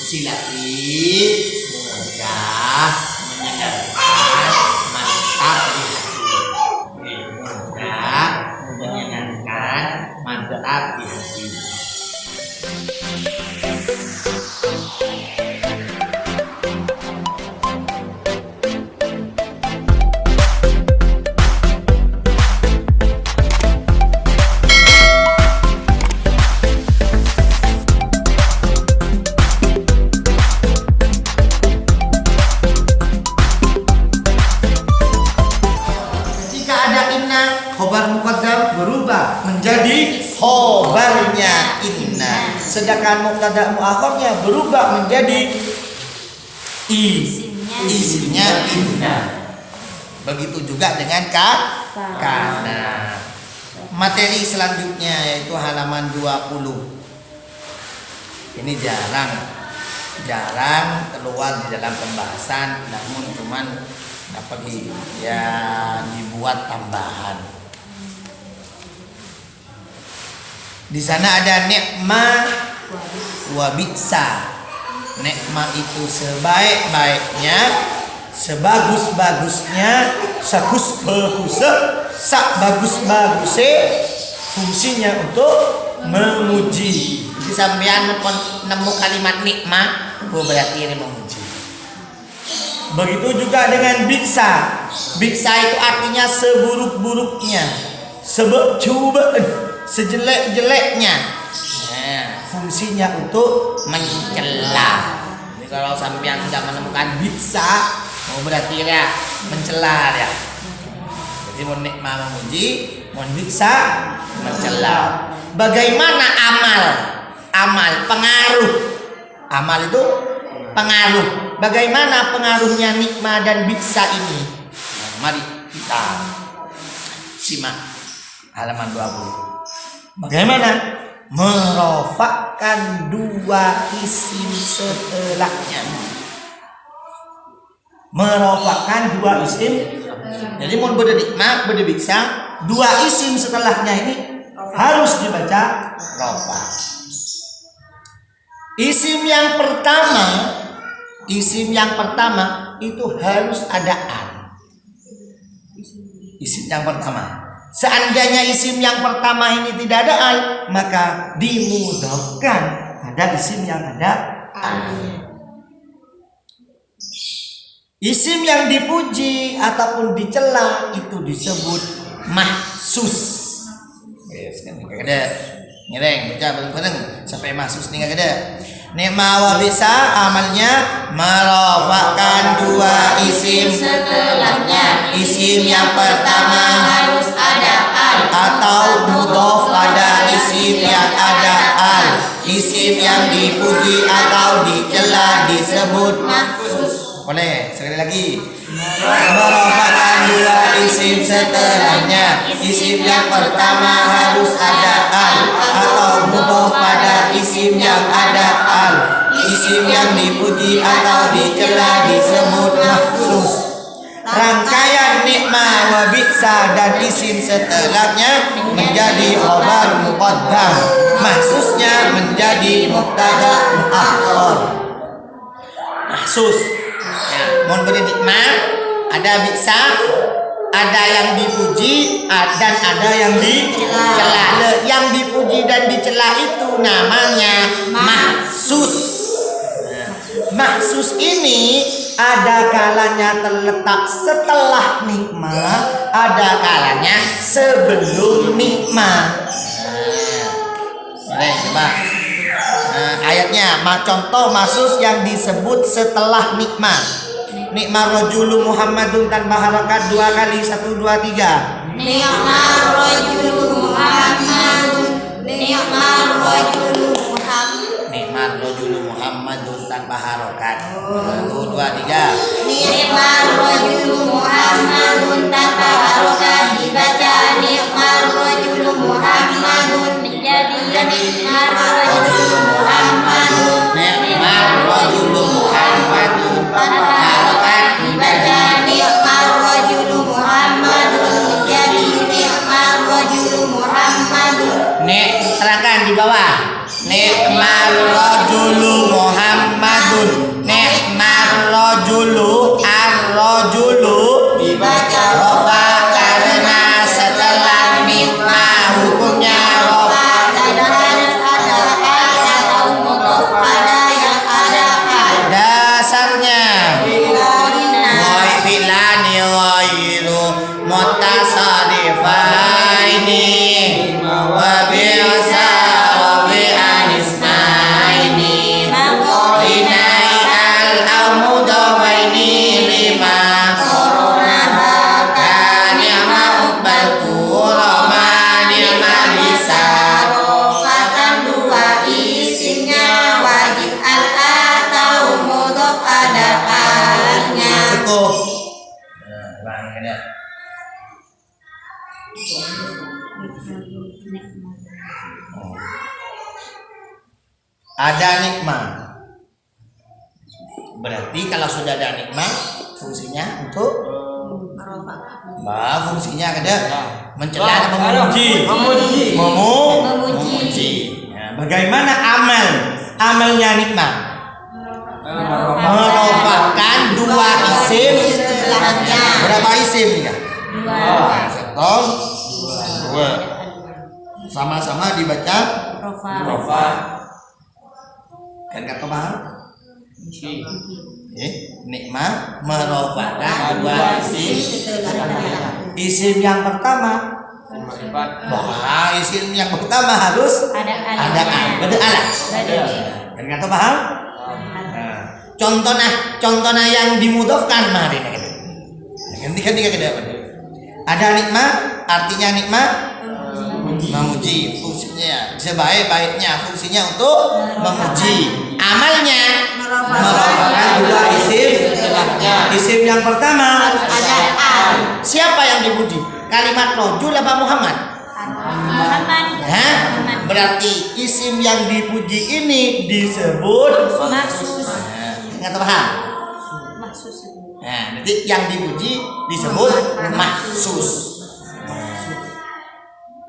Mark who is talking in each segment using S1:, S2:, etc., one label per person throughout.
S1: silati mudah menyenangkan mantap di hati. Mudah menyenangkan mantap di hati. Khobar muqaddam berubah menjadi khobarnya inna, sedangkan mubtada muakhirnya berubah menjadi isimnya inna. Begitu juga dengan kana. Materi selanjutnya yaitu halaman 20. Ini jarang keluar di dalam pembahasan, namun cuman dapat dibuat tambahan. Di sana ada nikma wa bi'sa. Nikma itu sebaik-baiknya, sebagus-bagusnya, sak bagus-bagusnya, fungsinya untuk memuji. Jadi sampean nemu kalimat nikma, berarti ini memuji. Begitu juga dengan bi'sa. Bi'sa itu artinya seburuk-buruknya, sejelek-jeleknya. Nah, fungsinya untuk mencela. Jadi kalau sampean sudah menemukan bi'sa, berarti ya mencela ya. Jadi mau nikmah memuji, mau bi'sa mencela. Bagaimana amal pengaruh. Amal itu pengaruh. Bagaimana pengaruhnya nikmah dan bi'sa ini? Nah, mari kita simak halaman 20. Bagaimana merofakkan dua isim setelahnya? Merofakkan dua isim. Jadi mau bernikmah, berbi'sa, dua isim setelahnya ini harus dibaca rofa. Isim yang pertama itu harus ada al. Isim yang pertama. Seandainya isim yang pertama ini tidak ada al, maka dimudhofkan pada isim yang ada al. Isim yang dipuji ataupun dicela itu disebut mahsus. Yes, ngereng baca bareng-bareng sampai mahsus nih ada. Nikma wa bi'sa amalnya merofakkan dua isim setelahnya. Isim yang pertama harus ada al atau mudhof pada isim yang ada al. Isim yang dipuji atau dicela disebut mahsus. Boleh sekali lagi. Merofakkan dua isim setelahnya. Isim yang pertama harus ada al atau mudhof pada isim yang ada al. Isim yang dipuji atau dicela disebut mahsus. Rangkaian nikmah wa bi'sa dan isim setelahnya menjadi khobar muqaddam. Mahsusnya menjadi mubtada muakhir. Mahsus. Mohon beri nikmah, ada bi'sa, ada yang dipuji dan ada yang dicela. Yang dipuji dan dicela itu namanya mahsus. Mahsus ini ada kalanya terletak setelah nikmah, ada kalanya sebelum nikmah. Coba ayatnya, contoh mahsus yang disebut setelah nikmah. Nikmah rajulu Muhammadun tanpa harakat 2 kali, 1, 2, 3.
S2: Nikmah rajulu Muhammadun. Nikmah rajulu Muhammad.
S1: Nikmah rajulu Muhammadun tanpa harakat 1, 2, 3.
S2: Nikmah rajulu Muhammadun tanpa harakat dibaca nikmah rajulu Muhammadun menjadi nikmah rajulu Muhammadun.
S1: Nikmah rajulu Muhammadun
S2: tanpa harakat dibaca nikmah rajulu Muhammadun menjadi nikmah rajulu Muhammadun.
S1: Nek terangkan di bawah. Nikmah rajulu Muhammad ada nikmah. Berarti kalau sudah ada nikmah, fungsinya untuk fungsinya ada mencela atau memuji. Memuji. Ya, bagaimana amalnya nikmah? Merofakkan dua isim
S2: setelahnya.
S1: Berapa isim ya? Dua. Sama-sama dibaca rofa. Kan kata paham? Nikmah merofakkan dua isim setelahnya. Isim yang pertama. Isim yang pertama harus ada alat. Kan kata paham? Contohnya yang dimudofkan mari ganti ada nikmah, artinya nikmah memuji, fungsinya sebaik-baiknya fungsinya untuk memuji. Amalnya merupakan dua isim yang pertama
S2: Ada al.
S1: siapa yang dipuji? Kalimat rojul apa Muhammad? Berarti isim yang dipuji ini disebut
S2: Maksus.
S1: nggak paham? Nah, nanti yang dipuji disebut mahsus.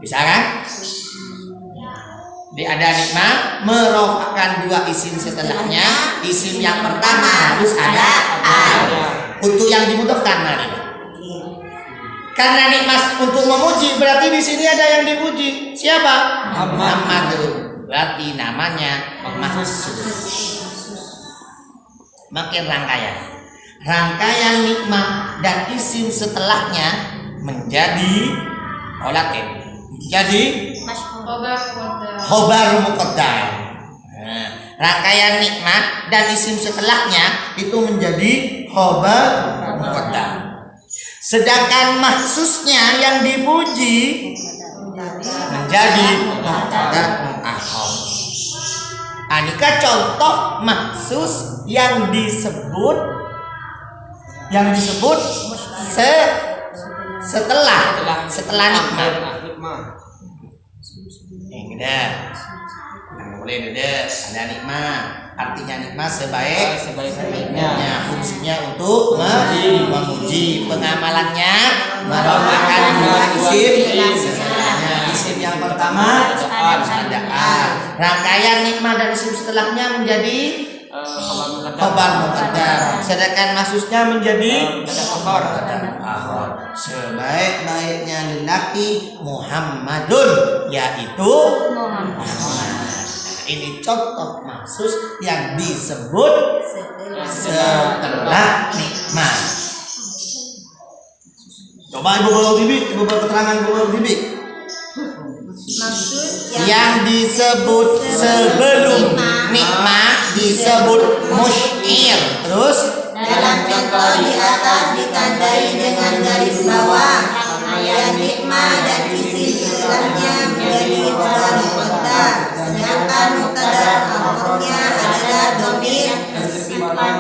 S1: Bisa kan? Jadi ada nikmah merofakkan dua isim setelahnya. Isim yang pertama harus ada al. Untuk yang dimudofkan mana? Karena nikmah untuk memuji berarti di sini ada yang dipuji. Siapa? Muhammad. Berarti namanya mahsus. Makin rangkaian nikmah dan isim setelahnya menjadi khobar muqaddam. Rangkaian nikmah dan isim setelahnya itu menjadi khobar muqaddam. Sedangkan mahsusnya yang dipuji menjadi mubtada muakhar. Anika contoh mahsus yang disebut setelah nikmah. Boleh ada nikmah. Artinya nikmah sebaik-baiknya. Fungsinya untuk memuji. Pengamalannya merupakan dua isim yang pertama ada al. Rangkaian nikmah dari isim setelahnya menjadi khobar muqaddam. Sedangkan mahsusnya menjadi akhir. Sebaik-baiknya lelaki Muhammadun, yaitu Muhammad. Ini contoh mahsus yang disebut setelah nikmah. Coba Ibu bawa bibit, Ibu bawa keterangan Ibu bawa bibit.
S2: Maksus
S1: Yang disebut sebelum nikmah disebut musyir. Terus
S2: dalam contoh di atas ditandai dengan garis bawah. Rangkaian nikmah dan isim setelahnya menjadi khobar muqaddam. Sedangkan mubtada akhirnya adalah dhamir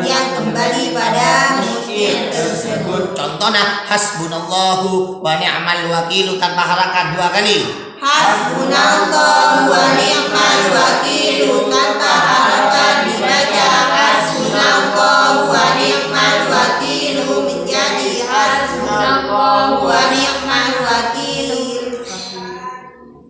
S2: yang kembali pada musyir tersebut.
S1: contohnya hasbunallahu wa ni'mal wakil tanpa harakat dua kali.
S2: Hasbunallahu wa ni'mal wakil tanpa harakat dibaca hasbunallahu wa ni'mal wakil menjadi hasbunallahu wa ni'mal wakil.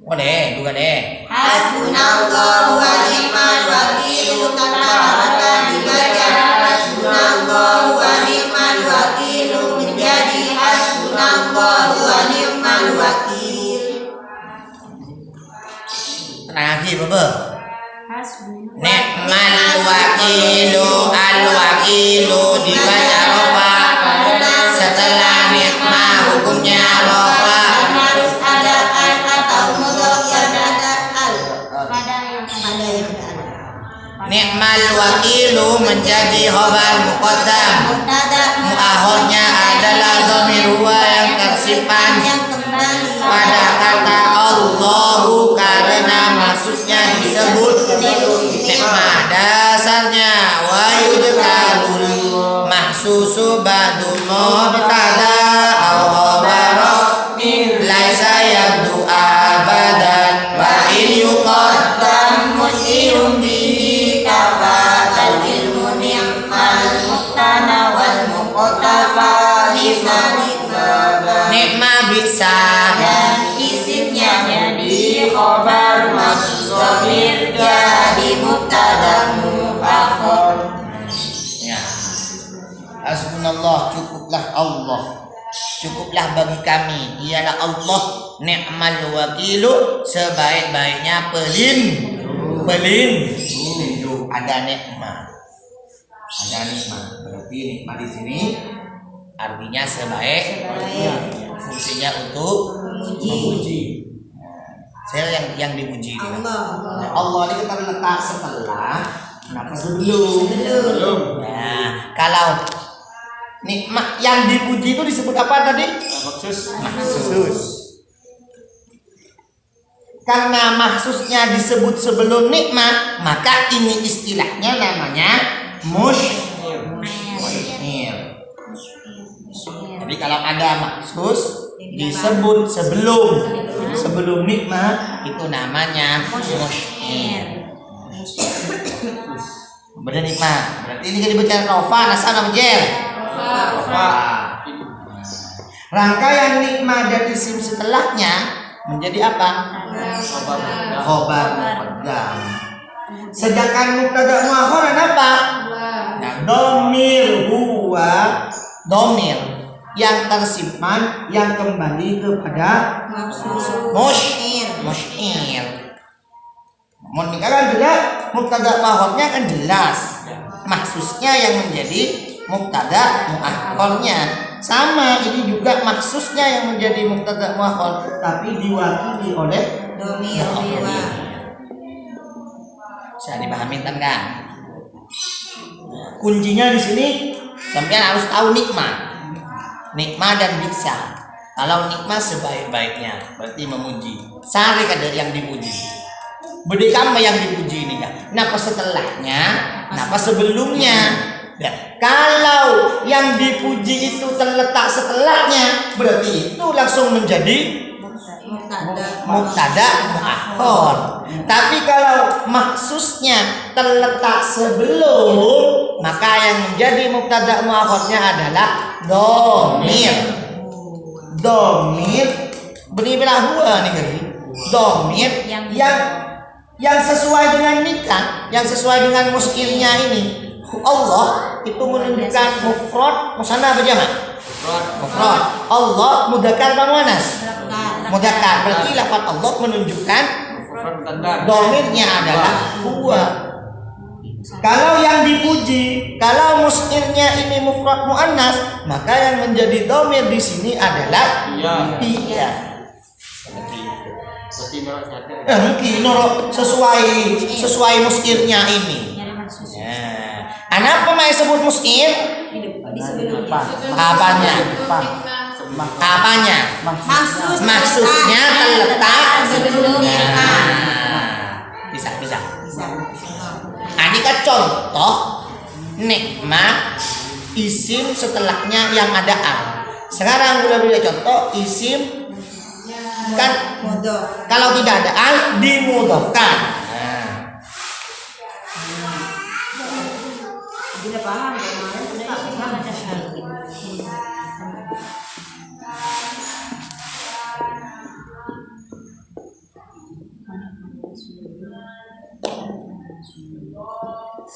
S1: Dua deh.
S2: Hasbunallahu wa ni'mal wakil tanpa harakat dibaca hasbunallahu wa ni'mal wakil menjadi hasbunallahu wa ni'mal wakil.
S1: Lagi bebe. Ni'mal wakilu al-wakilu dibaca rofa. Setelah nikmah hukumnya rofa.
S2: Harus ada al atau mudhof yang ada al pada yang ada.
S1: Ni'mal wakilu menjadi khobar muqaddam. Muakhirnya adalah dhamir huwa yang tersimpan
S2: yang kembali
S1: pada kata Allahu karena maksudnya disebut nikmah. Dasarnya wa yudkarul mahsusu ba'du mubtada aw khabara laisa yabdu abadan wa in yuqaddam musyirun bihi bisa
S2: dan isimnya jadi khobar masuk dhamir jadi mubtada muakhar.
S1: ya. Hasbunallah, cukuplah Allah, cukuplah bagi kami, ialah Allah ni'mal wakilu, sebaik-baiknya pelindung. Ada nikmat, berarti nikmat di sini artinya sebaik, fungsinya untuk memuji. Saya yang dipuji ini. Allah ini kita letak setelah, kenapa sebelum? Nah, kalau nikmat yang dipuji itu disebut apa tadi? Maksus. Karena maksusnya disebut sebelum nikmat, maka ini istilahnya namanya mushmir. Jadi kalau ada maksus disebut sebelum nikmat, itu namanya mushmir. Benar nikmat. Berarti ini kan dibaca rofa, nasab atau jer? Rofa. Rangkaian nikmat dan isim setelahnya menjadi apa? Khobar muqaddam. Sedangkan mubtada muakhar apa? Nah, domir huwa, domir yang tersimpan yang kembali kepada mushmir. Namun kan jelas mubtada muakharnya kan jelas. Maksusnya yang menjadi mubtada muakharnya. Sama, ini juga maksusnya yang menjadi mubtada muakhar, tapi diwakili oleh
S2: Domir.
S1: Bisa dipahami kan? Kuncinya di sini sampean harus tahu nikmat dan bisa. Kalau nikmat sebaik-baiknya berarti memuji. Sari kada yang dipuji. Budi kamu yang dipuji ini kan? Kenapa setelahnya? Kenapa sebelumnya? Ya, kalau yang dipuji itu terletak setelahnya, berarti itu langsung menjadi mubtada muakhar. Tapi kalau maksusnya terletak sebelum, maka yang menjadi mubtada muakharnya adalah domir. Beri-beri huwa nih kan? Domir yang sesuai dengan nikah, yang sesuai dengan muskilnya ini. Allah itu menunjukkan mufrad, musanna apa jamak? Mufrad. Allah mudzakkar apa muannas? Mudzakkar. Berarti lafaz Allah menunjukkan domirnya adalah huwa. Kalau yang dipuji, kalau muskilnya ini mufrad muannas, maka yang menjadi domir di sini adalah iya. Mungkin sesuai muskilnya ini. Kenapa mai sebut muskil? Apanya? Maksudnya terletak sebelumnya. Bisa. Ini kan contoh nikmat isim setelahnya yang ada al. Sekarang boleh contoh isim kan kalau tidak ada al dimudhofkan.
S2: Tidak paham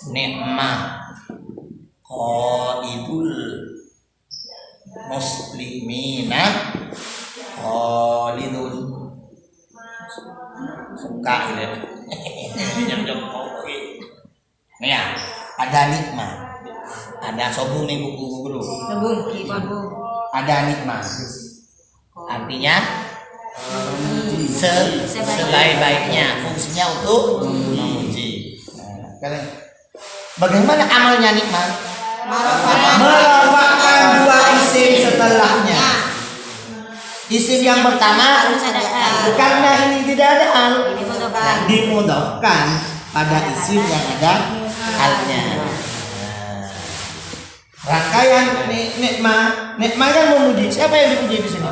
S1: nikmah qaidul muslimina qalidun suka gitu ya. Ada nikmat, ada sobung nih buku guru. Ada nikmat, artinya sebaik-baiknya, fungsinya untuk memuji. Bagaimana amalnya nikmat? Merofakkan dua isim setelahnya. Isim yang pertama karena ini tidak ada al, dimudhofkan pada isim yang ada halnya. Rangkaian nikmat kan memuji. Siapa yang dipuji di sini?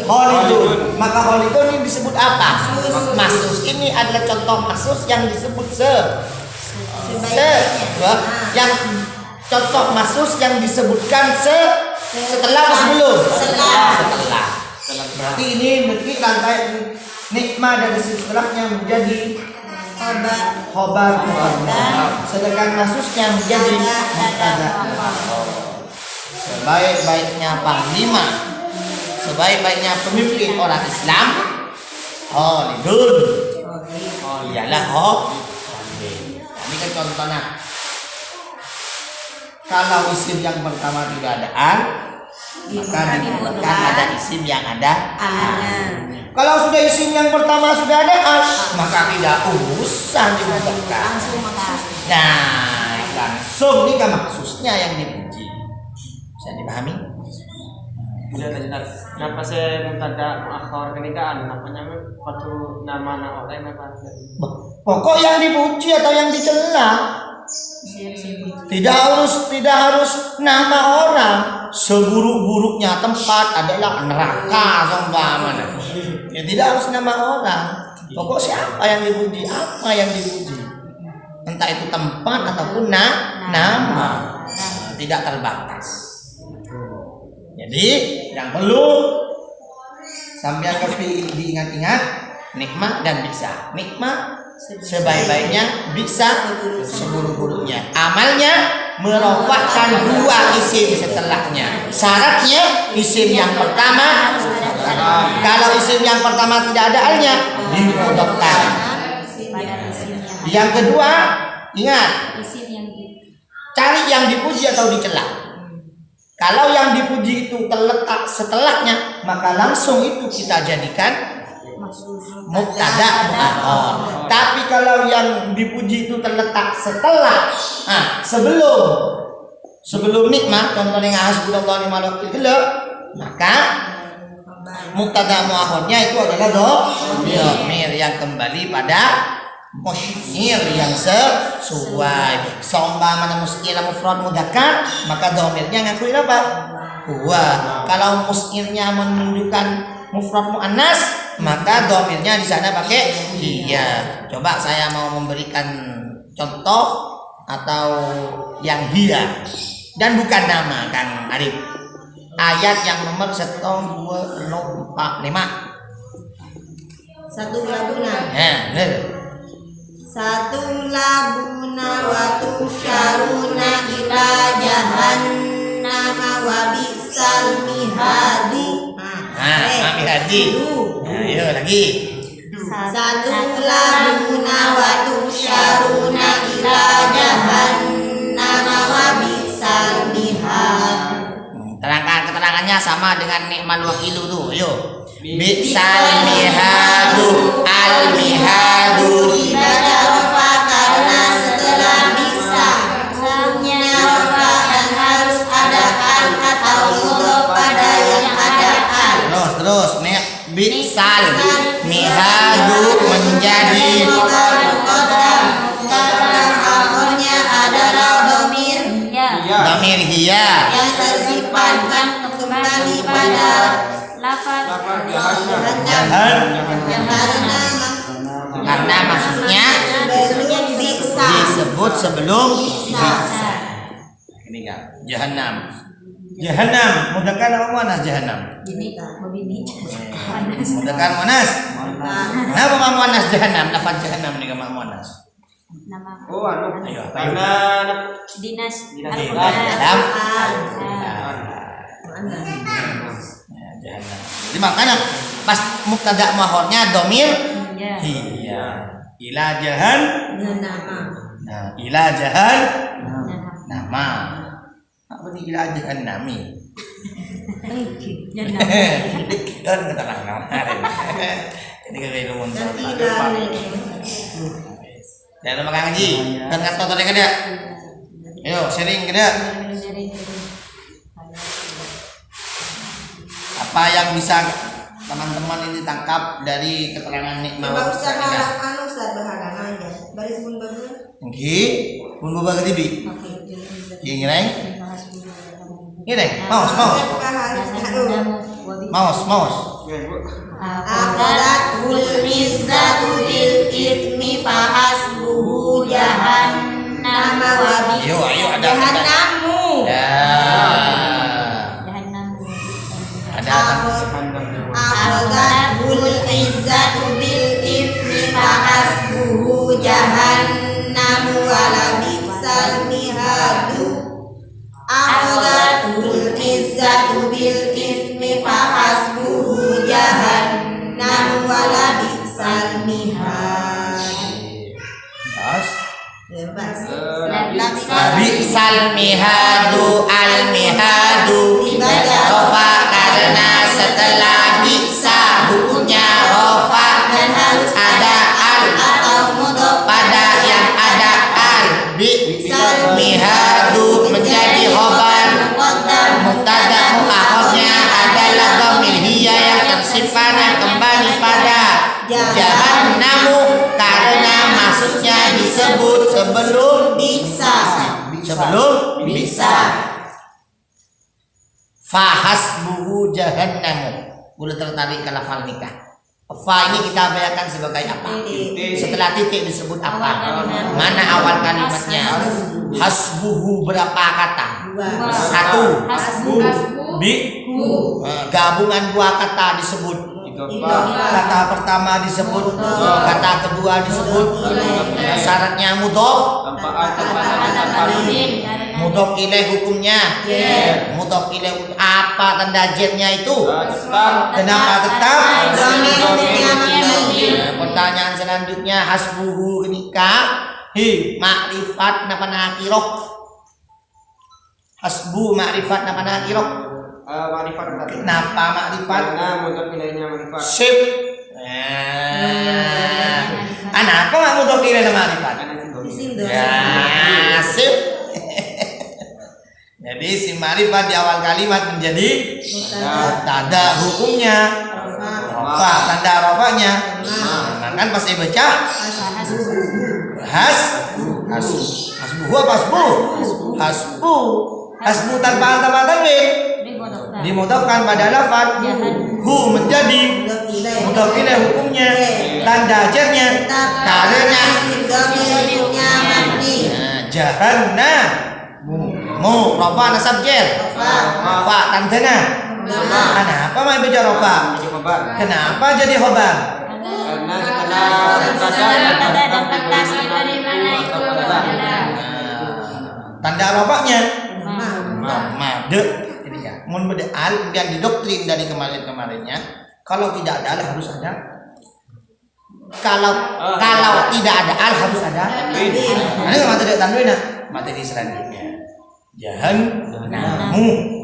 S1: Khalidun. Maka Khalidun ini disebut apa? Maksus. Ini adalah contoh maksus yang disebut yang contoh maksus yang disebutkan setelah atau sebelum? Setelah. Berarti ini berarti rantai nikmah dan isim setelahnya menjadi khobar muqaddam. Sedangkan masusnya menjadi mubtada. Sebaik-baiknya panglima, sebaik-baiknya pemimpin orang Islam, Khalidun. Ialah Khalid. Ini kan contohnya. Kalau isim yang pertama tidak ada an, maka dibuatkan ada isim yang ada an. Kalau sudah isim yang pertama sudah ada an, maka tidak usah dibuatkan. Nah, langsung ini kan maksudnya yang dipuji. Bisa dipahami?
S3: Sudah jelas. Kenapa saya mubtada muakhar ketika namanya waktu nama orang apa?
S1: Pokok yang dipuji atau yang dicela. Tidak harus nama orang. Seburuk-buruknya tempat adalah neraka seumpamanya. Ya tidak harus nama orang. Pokok siapa yang dipuji, apa yang dipuji. Entah itu tempat ataupun nama. Tidak terbatas. Jadi yang perlu sambil diingat-ingat nikmat dan bisa. Nikmat sebaik-baiknya, bisa seburuk-buruknya. Amalnya merofakkan dua isim setelahnya. Syaratnya isim yang pertama. Kalau isim yang pertama tidak ada alnya, dimudofkan. Yang kedua, ingat, cari yang dipuji atau dicela. Kalau yang dipuji itu terletak setelahnya, maka langsung itu kita jadikan mubtada muakhar. Tapi kalau yang dipuji itu terletak setelah, sebelum nikmat, contohnya hasbunallahu ni'mal wakil, maka mubtada muakhirnya itu adalah dhamir yang kembali pada musnir yang sesuai. Seumpama musnir mufrad mudzakkar, maka dhamirnya ngakuin apa? Huwa. Kalau musnirnya menunjukkan mufrad muannas, maka dhamirnya di sana pakai hiya. Coba saya mau memberikan contoh atau yang hiya dan bukan nama Kang Arif. Ayat yang nomor 1, 2, 4, 5.
S2: Satu labuna.
S1: Benar.
S2: Satu labuna wa tusharuna ila jahannam wa bisal mihadi.
S1: Mihadi. Ayo lagi.
S2: Satu labuna wa tusharuna ila jahannam wa bisal mihadi.
S1: Terangkan keterangannya sama dengan nikmal wakilu tuh. Ayo. Bisal mihadu al mihadu.
S2: Ibadah rofa karena setelah bisa hukumnya rofa dan harus ada al atau mudhof pada yang ada al.
S1: Terus nih bisal mihadu menjadi
S2: akhirnya adalah
S1: dhamir hiya
S2: yang tersifatkan kembali pada lafaz
S1: karena maksudnya disebut sebelum bisa. Ini kan Jahannam mudzakkar apa muannas jahannam? Mudzakkar muannas. Kenapa ma muannas jahannam? Lafaz jahannam ini kan muannas. Ayo apa
S3: Karena
S2: dinas
S1: dalam jahannam. Jadi makanya pas mubtada muakhirnya dhamir iya. Ila jahan. Nah, ila jahan nama. Apa nih ila jahan nami? Kan keterang kemarin. Ini kayak ilmu jangan lupa ngaji. Kan kantor tadi kan ya. Ayo sharing kan ya. Apa yang bisa teman-teman ini tangkap dari keterangan nikmat
S2: Bapak Ustaz harap Ustaz berharap aja. Baris pun bagus.
S1: Nggih, pun bapak tibi. Nggih, Neng, maus.
S2: Akhadatul izzatu bil ismi fahasbuhu jahannam wa bi.
S1: Ayo ada.
S2: Jahannamu.
S1: Ya. Ada. Bi'sal mihadu al mihadu rofa karena setelah bisa hukumnya rofa
S2: dan harus
S1: ada al
S2: atau mudhof
S1: pada yang ada al. Bi'sal mihadu menjadi khobar mubtada muakhirnya adalah dhamir hiya yang tersimpan kembali pada jahannamu karena maksudnya disebut sebelum bisa. Fahasbuhu jahannamu. Boleh tertarik ke lafal nikah. Fa ini kita bayangkan sebagai apa? Setelah titik disebut apa? Mana awal kalimatnya? Hasbuhu berapa kata? Satu. Bi. Gabungan dua kata disebut. Kata pertama disebut, kata kedua disebut. Syaratnya mudhof. Mudhof ilaih hukumnya. Mudhof ilaih apa tanda jetnya itu? Kenapa tetap? Pertanyaan selanjutnya hasbuhu nikah. Ma'rifat napa nakiroh? Hasbu ma'rifat napa nakiroh?
S3: Ma'rifat.
S1: Kenapa ma'rifat?
S3: Karena mudhof ilaihnya ma'rifat.
S1: Sip. Apa nggak mudhof ilaih ma'rifat? Ya, sip. Jadi si ma'rifat di awal kalimat menjadi mubtada hukumnya rofa tanda rofanya. Kan pas dibaca hasbuhu apa hasbu tanpa tanwin dimudhofkan pada lafaz hu menjadi mudhof ilaih hukumnya tanda jarnya karena jahannam mu rofa nasab jar rofa tandana. Kenapa mau baca rofa? Kenapa jadi khobar?
S3: Karena setelah
S1: tanda rofanya made ini ya. Mun beda al kemudian didoktrin dari kemarinnya kalau tidak ada al harus ada. Kalau tidak ada al harus ada. Ini nggak materi tanwin materi selanjutnya. Jahannamu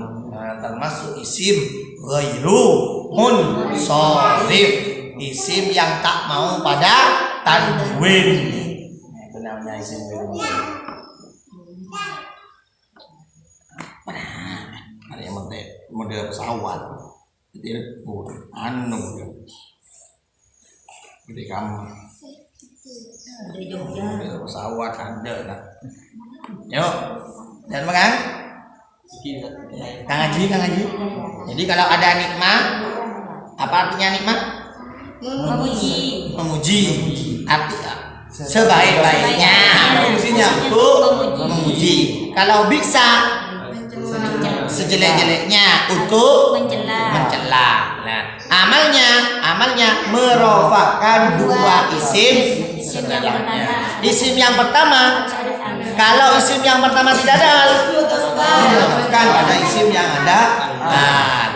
S1: termasuk isim ghairu munsharif, isim yang tak mau pada tanwin. Itu namanya isim ghairu munsharif. Ada yang model pesawat, itu anu, gede kamu. Model pesawat ada lah. Yuk, dan makan. Kang Haji. Jadi kalau ada nikmah, apa artinya nikmah? Memuji. Artinya sebaik-baiknya. Fungsinya untuk memuji. Kalau bisa sejelek-jeleknya untuk mencela. Nah, amalnya merofakan dua isim setelahnya. Isim yang pertama, kalau isim yang pertama tidak ada al, kan pada isim yang ada al.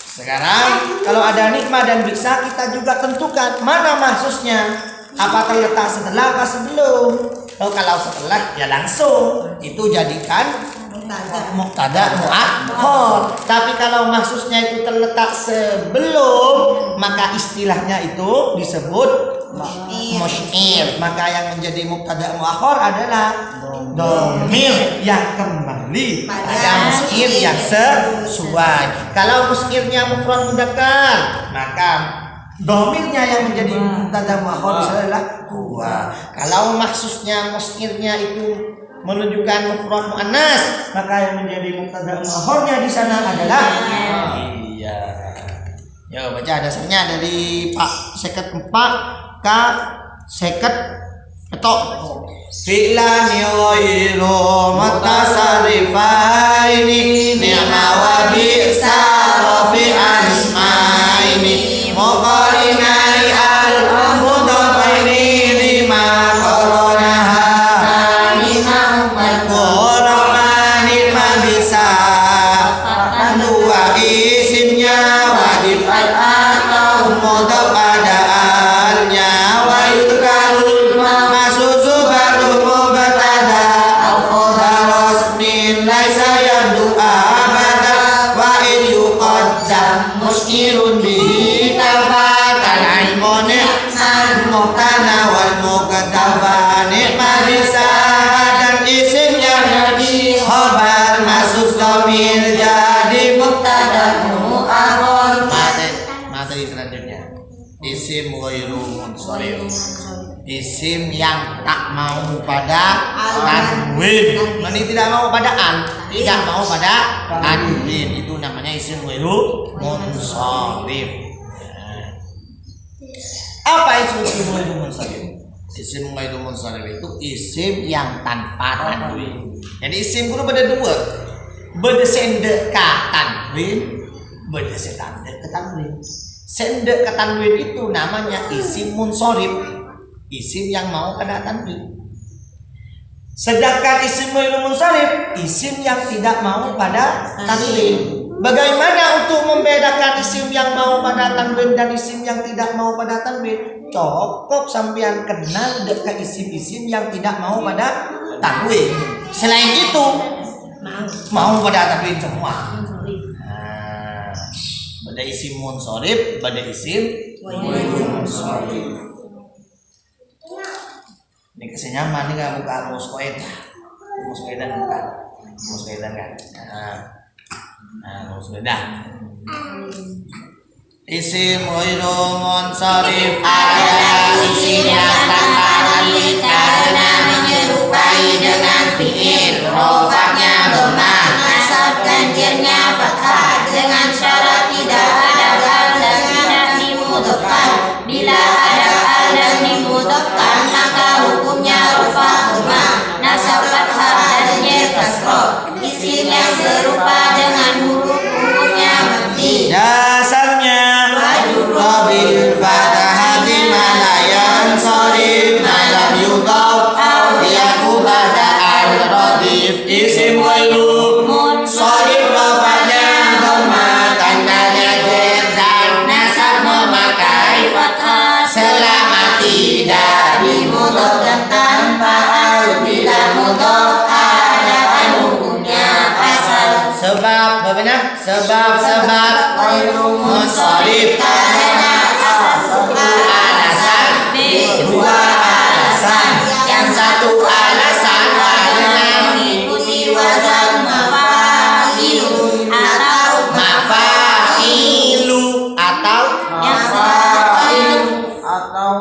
S1: Sekarang kalau ada nikmah dan bisa kita juga tentukan mana mahsusnya. Apa terletak setelah apa sebelum? Kalau setelah ya langsung itu jadikan mubtada muakhir. Tapi kalau mahsusnya itu terletak sebelum, maka istilahnya itu disebut musyir. Maka yang menjadi mubtada muakhir adalah dhamir yang kembali pada musyir yang sesuai. Kalau musyirnya mufrad mudzakkar, maka dhamirnya yang menjadi mubtada muakhir adalah huwa. Kalau mahsusnya musyirnya itu menunjukkan mufrad muannas, maka yang menjadi mubtada muakhirnya di sana adalah iya. Yo baca dasarnya dari Pak Seket 4 K Seket petok. Fi'lani ghairu mutasarrifaini ni'ma wa bi'sa rafi'an ismaini muqarinai al-mudhafaini lima qaranaha Qur'ani ma bisa dua isimnya wajib atau mudhaf pada alnya wa yudkarul maksud baru mubtada isim ghairu munsharif. Isim yang tak mau pada tanwin. Mani tidak mau pada an, tidak mau pada tanwin. Itu namanya isim ghairu munsharif. Apa itu isim ghairu munsharif? Isim ghairu munsharif itu isim yang tanpa tanwin. Jadi isim kudu beda dua. Beda sende ka tanwin, beda sende ke tanwin. Sende ke tanwin itu namanya isim munsharif. Isim yang mau pada tanwin. Sedangkan isim ghairu munsharif, isim yang tidak mau pada tanwin. Bagaimana untuk membedakan isim yang mau pada tanwin dan isim yang tidak mau pada tanwin? Cukup sampean kenal dekat isim-isim yang tidak mau pada tanwin. Selain itu mau pada tanwin semua. Nah, pada isim munsharif, pada isim ghairu munsharif. Ini kasih nyaman nih nggak buka muskoedan buka muskoedan kan? Muskoedan. Isim ghairu munsharif adalah isim yang tanpa tanwin karena menyerupai dengan fiil, rofaknya dhammah, nasab ganjirnya fathah dengan syarat tidak ada al dan tidak dimudhofkan. Bila ada al dan dimudhofkan maka hukumnya rofa dhammah, nasab fathah dan jer kasroh. Isim yang serupa dengan huruf hukumnya mabni. Dasarnya wabil fathahati malayan sharif malam yudhaf aw yakubada al-radif. Isim ghairu munsharif rofaknya dhammah, tandanya jer dan nasab memakai fathah selama tidak dimudhaf dan tanpa al. Bila mudhaf ada hukumnya asal. Sebab benar? Sebab ghairu munsharif karena alasan, dua alasan. Yang satu alasan karena mengikuti wazan mafailu atau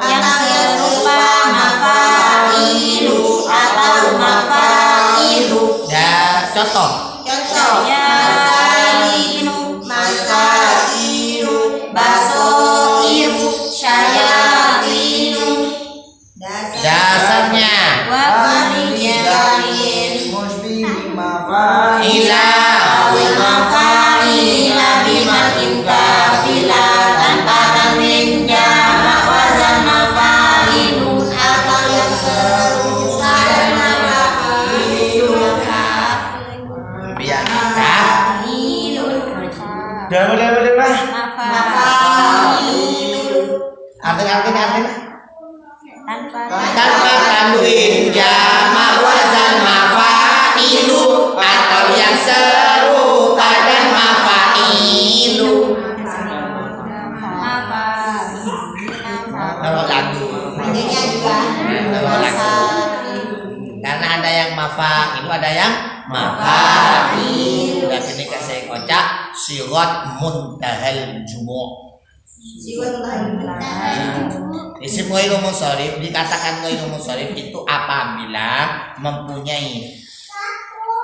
S1: yang serupa mafailu atau mafailu. Ya, contoh. Masailu, basoiru, syayatinu. Dasarnya ila bimakin kafila tanpa tanwin jamak wazan mafailun atau yang serupa dengan mafailun. Biar kita artinya tanpa tanwin jamak wazan mafailu atau yang serupa dan mafailu. Kalau lagu karena ada yang mafailu, ada yang mafailu. Dan ini kasih kocak sirat muntahal jumu'. Isim ghairu munsharif dikatakan ghairu munsharif itu apabila mempunyai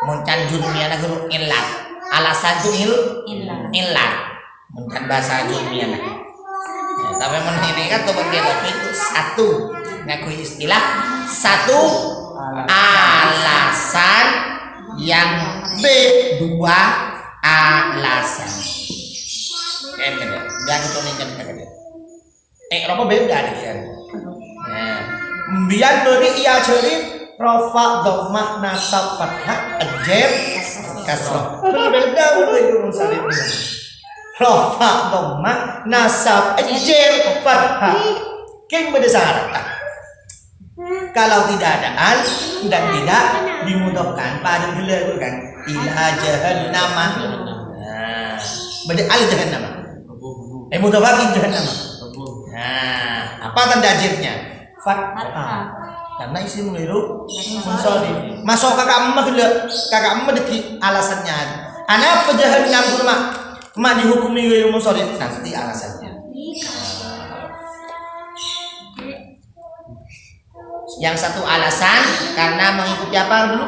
S1: muncan jurmiana huruf illat. Alasan itu illat. Muncan bahasa jurmiana. Ya, tapi menurut kan tobat itu satu ngakui istilah satu alasan yang B dua alasan. Jangan contohkan kata. Apa beda dia? Nah, biar beri ia cerita rofa dhammah nasab fathah jer kasroh. Berbeda itu munsharif. Rofa dhammah nasab jer fathah. Kan beda syarat. Kalau tidak ada al dan tidak dimudhofkan pada bila kan ila jahannam. Nah, beda al jahannam. Mudhafin jahannam. Nah, apa tanda jirnya? Fathah. Karena isim ghairu munsharif. Masuk kakak emak deki alasannya. Ana apa jahannam kurma? Mak dihukumi ghairu munsharif. Nanti alasannya. Yang satu alasan karena mengikuti apa dulu?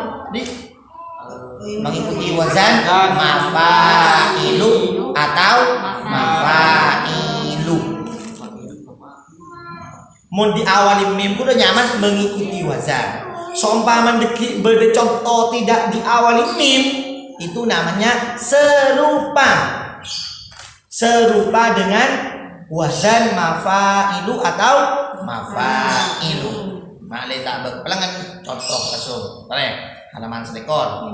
S1: Mengikuti wazan mafailu atau mafailu. Mun di awali mim udah nyaman mengikuti wazan. Seumpama berde contoh tidak di awali mim itu namanya serupa. Serupa dengan wazan mafailu atau mafailu. Male tak berpelangan contoh langsung. Boleh. Halaman selekor.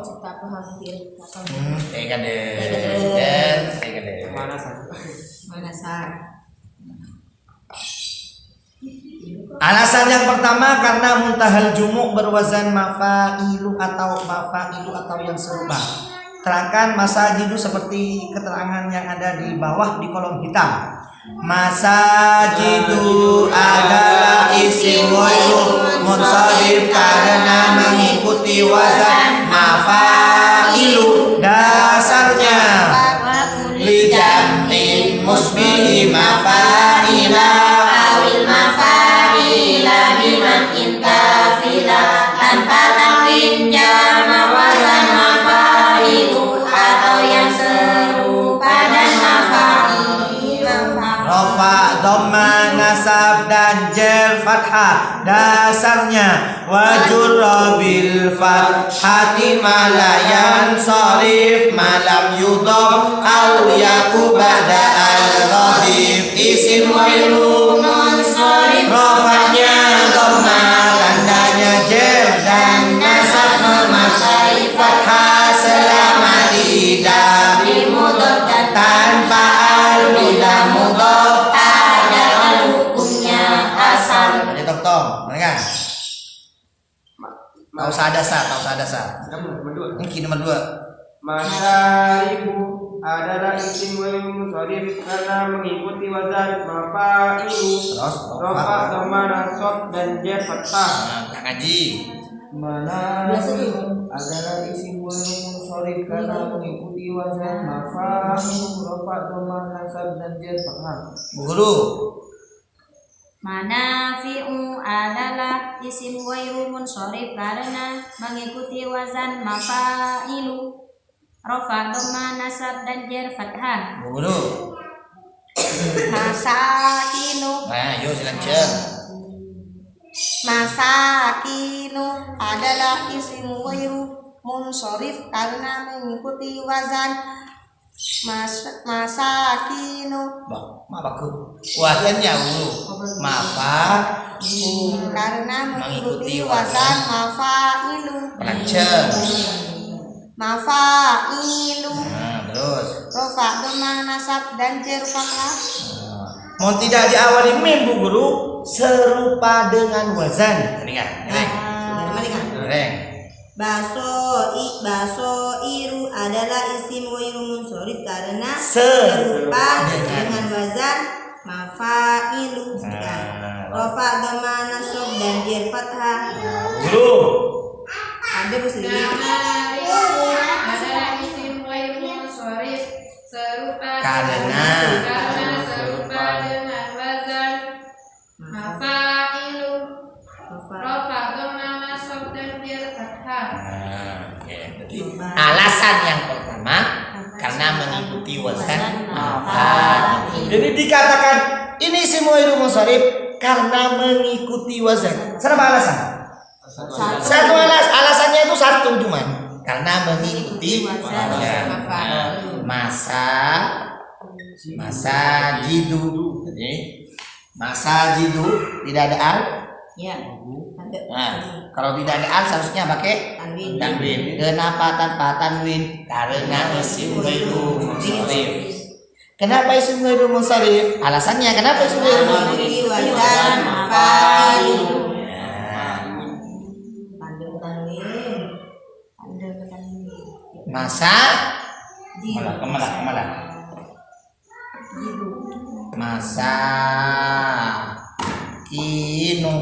S1: Tega deh.
S2: Mana sah?
S1: Alasan yang pertama karena muntahal jumuk berwazan mafailu atau yang serupa. Terangkan masajidu seperti keterangan yang ada di bawah di kolom hitam. Masajidu adalah isim ghairul munsharif karena mengikuti wazan mafailu. Dasarnya li jam'in musbihi mafaila
S2: Awil mafaila biman intafila tanpa tanwin jama wazan mafailu atau yang serupa dan mafailu.
S1: Rafa, dhamma, nasab dan jar fathah. Dasarnya wajurra bil fathati malayan sarif malam yudhaf au yaku ba'da al-radif. Isim ghairu munsharif rafanya dhamma, tandanya jar dan nasab memakai fathah selama tidak
S2: Dimudhaf dan
S1: tanpa al bila mudhaf
S2: ada hukumnya asal.
S1: Jadi tong, mereka tahu sadasa. Ini nomor 2.
S3: Masaibu adalah isim ghairul munsharif karena mengikuti wazan mafailu.
S1: Terus
S3: Rafa, dhamma, nasab dan jar fathah.
S1: Kak Ngaji.
S3: Manaibu adalah isim ghairul munsharif karena mengikuti wazan mafailu. Rafa, dhamma, nasab dan jar fathah.
S1: Bu Guru.
S2: Manafi'u adalah isim ghairu munsharif karena mengikuti wazan mafailu. Rafa, dhamma, nasab dan jar fathah.
S1: Bu Guru.
S2: Masakinu.
S1: Nah, yuk silakan.
S2: Masakinu adalah isim ghairu munsharif karena mengikuti wazan masakinu.
S1: Maafku. Wazannya dulu. Mafa
S2: Karena mengikuti wazan mafailu.
S1: pelanceng.
S2: Mafailu.
S1: Nah, terus.
S2: Rafa, dhamma, nasab dan jar fathah.
S1: Mau tidak diawali mim Bu Guru, serupa dengan wazan. Ini kan?
S2: Baso iru adalah isim ghairu munsharif karena
S1: Serupa
S2: dengan wazan mafailu. Rafa, dhamma, nasab dan jar fathah.
S1: Guru.
S2: Ada Bu Sri.
S4: Adalah isim ghairu munsharif
S1: Karena
S4: serupa dengan wazan mafailu. Rafa, dhamma, nasab dan jar fathah.
S1: Jadi alasan yang pertama karena mengikuti wazan mafailu. Jadi dikatakan ini semua ghairu munsharif karena mengikuti wazan. Berapa alasan? Satu alasannya itu satu cuma karena mengikuti wazan. Masa jidu. Jadi masa jidu tidak ada al.
S2: Ya.
S1: Nah, kalau tidak ada al seharusnya pakai tanwin. Kenapa tanpa tanwin? Karena isim ghairu munsharif. Kenapa isim ghairu munsharif? Alasannya kenapa isim ghairu munsharif?
S2: Mengikuti wazan mafailu.
S1: Masa kemana? Masa kinu.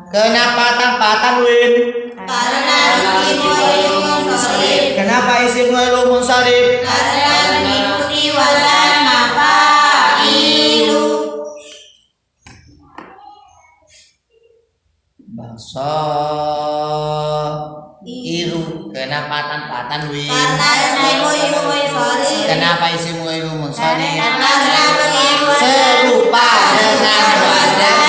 S1: Kenapa tanpa tanwin?
S2: Karena isim ghairu munsharif.
S1: Kenapa isim ghairu munsharif?
S2: Karena mengikuti wazan mafailu.
S1: Kenapa tanpatan win?
S2: Karena ismu ibu sorry.
S1: Kenapa ismu ibu munsharif?
S2: Karena ibu
S1: Serupa dengan wazan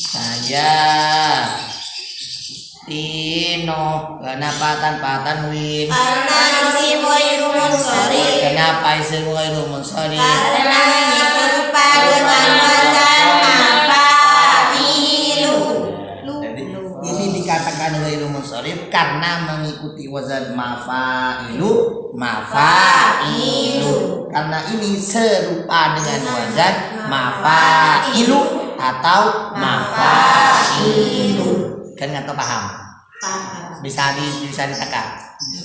S1: saya Tino. Kenapa tanpatan win?
S2: Karena ismu ibu sorry.
S1: Kenapa ismu ibu munsharif?
S2: Karena serupa dengan wazan mafa'ilu.
S1: Jadi ini dikatakan ghairu munsharif karena mengikuti wazan mafa'ilu. Karena ini serupa dengan wazan mafa'ilu atau mafa'ilu. Kan nggak tahu paham? Bisa ditangkap.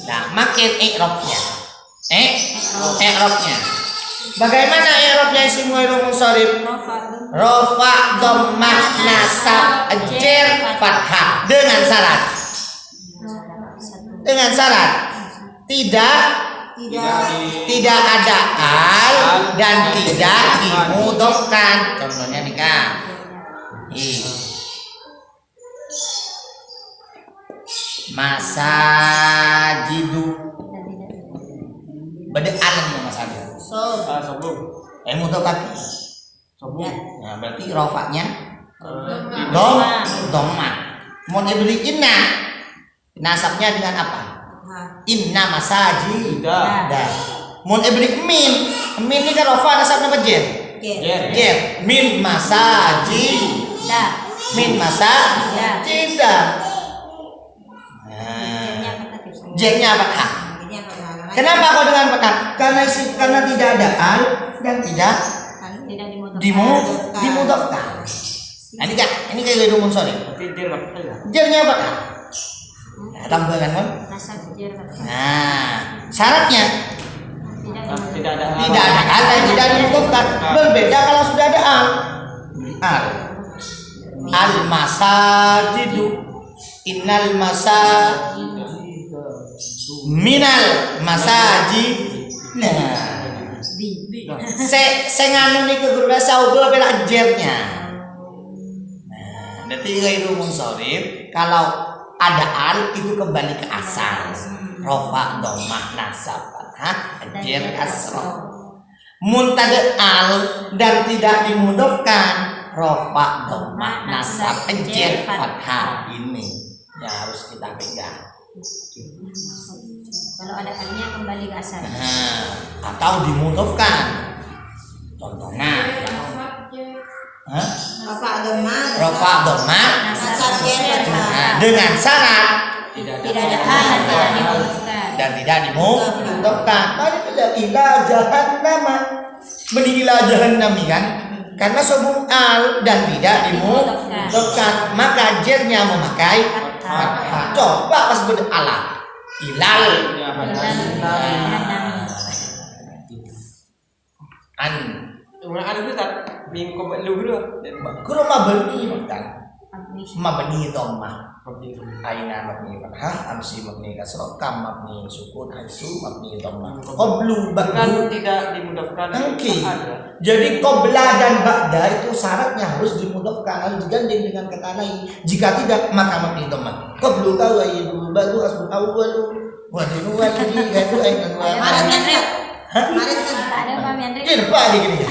S1: Nah, makin i'rabnya. I'rabnya. Bagaimana i'rabnya isim ghairu munsharif? Rafa, dhammah, nasab, jer, fathah dengan syarat. Dengan syarat tidak ada al dan tidak dimudhofkan. Contohnya nih Kak. Masajidu. Beda alam masajidu.
S3: Sobung.
S1: Mudhofkan.
S3: Sobung.
S1: Nah, berarti rofaknya
S4: Dhamma.
S1: dhammah. Mun ibli inna nasabnya dengan apa? Inna masajid. Dah. Mun ibli min ini kan rofa nasabnya apa jer? Jer. Min masajid. Min masajid. Jernya fathah. Kenapa kau dengan fathah? Karena tidak ada al dan tidak dimudhofkan. Nah, ini kayak ghairu munsharif.
S3: Berarti dia waktu ya.
S1: Jernya fathah. Nah, tambahan kan? Nah, syaratnya
S3: Tidak ada
S1: tidak ada al dan tidak dimudhofkan. Berbeda kalau sudah ada al. Al masajidu, innal minal masajid. Nah, saya nganu nih ke guru bahasa udah bela jernya. Nah, berarti ghairu munsharif kalau ada al itu kembali ke asal. Rafa, dhammah, nasab, fathah, jer, kasrah. Muntada al dan tidak dimudhofkan. Rafa, dhammah, nasab, jer, fathah. Ini yang harus kita pegang.
S2: Kalau ada alnya kembali ke asal.
S1: Nah, atau dimudhofkan. Contohnya,
S2: Rafa dhammah.
S1: Rafa, dhammah,
S2: Nasab jer fathah.
S1: dengan syarat
S3: tidak
S2: Tidak ada al dan tidak dimudhofkan.
S1: dan tidak dimudhofkan. Mari kita ila jahannam. Meni ila jahannam kan? Karena sobung al dan tidak dimudhofkan, maka jernya memakai fathah. Coba pas beralat ilal an
S3: ada itu tak minggu lu dulu.
S1: kuro mabni kan mabni dhammah aina mabni fathah amsi mabni kasrah kam mabni sukun haisu mabni dhammah qablu
S3: Kan
S1: ba'du.
S3: tidak dimudahkan.
S1: Oke. Jadi qabla dan ba'da itu syaratnya harus dimudhofkan, harus digandeng dengan kata lain. Jika tidak maka mabni dhammah. Qablu ka wa yabu ba'du asbun awwalu wa dunu wa gadu ainan wa
S2: Maret kan Rek?
S1: Hah?
S2: Maret kan?
S4: Ada Pak Yandri.
S1: Kira apa aja gini ya?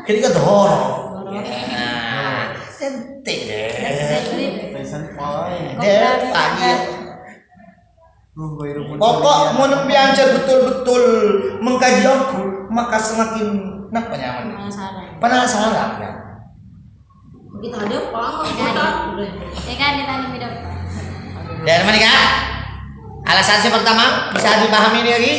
S1: Kini ka dhorof. Nah, sentik deh. Deh pagi. Pokok mau belajar betul-betul mengkaji aku, maka semakin nyaman. Penasaran kan?
S2: Kita ada apa?
S4: Ya kan ditanya beda.
S1: Dan mana kan? Alasan pertama bisa dipahami ini lagi.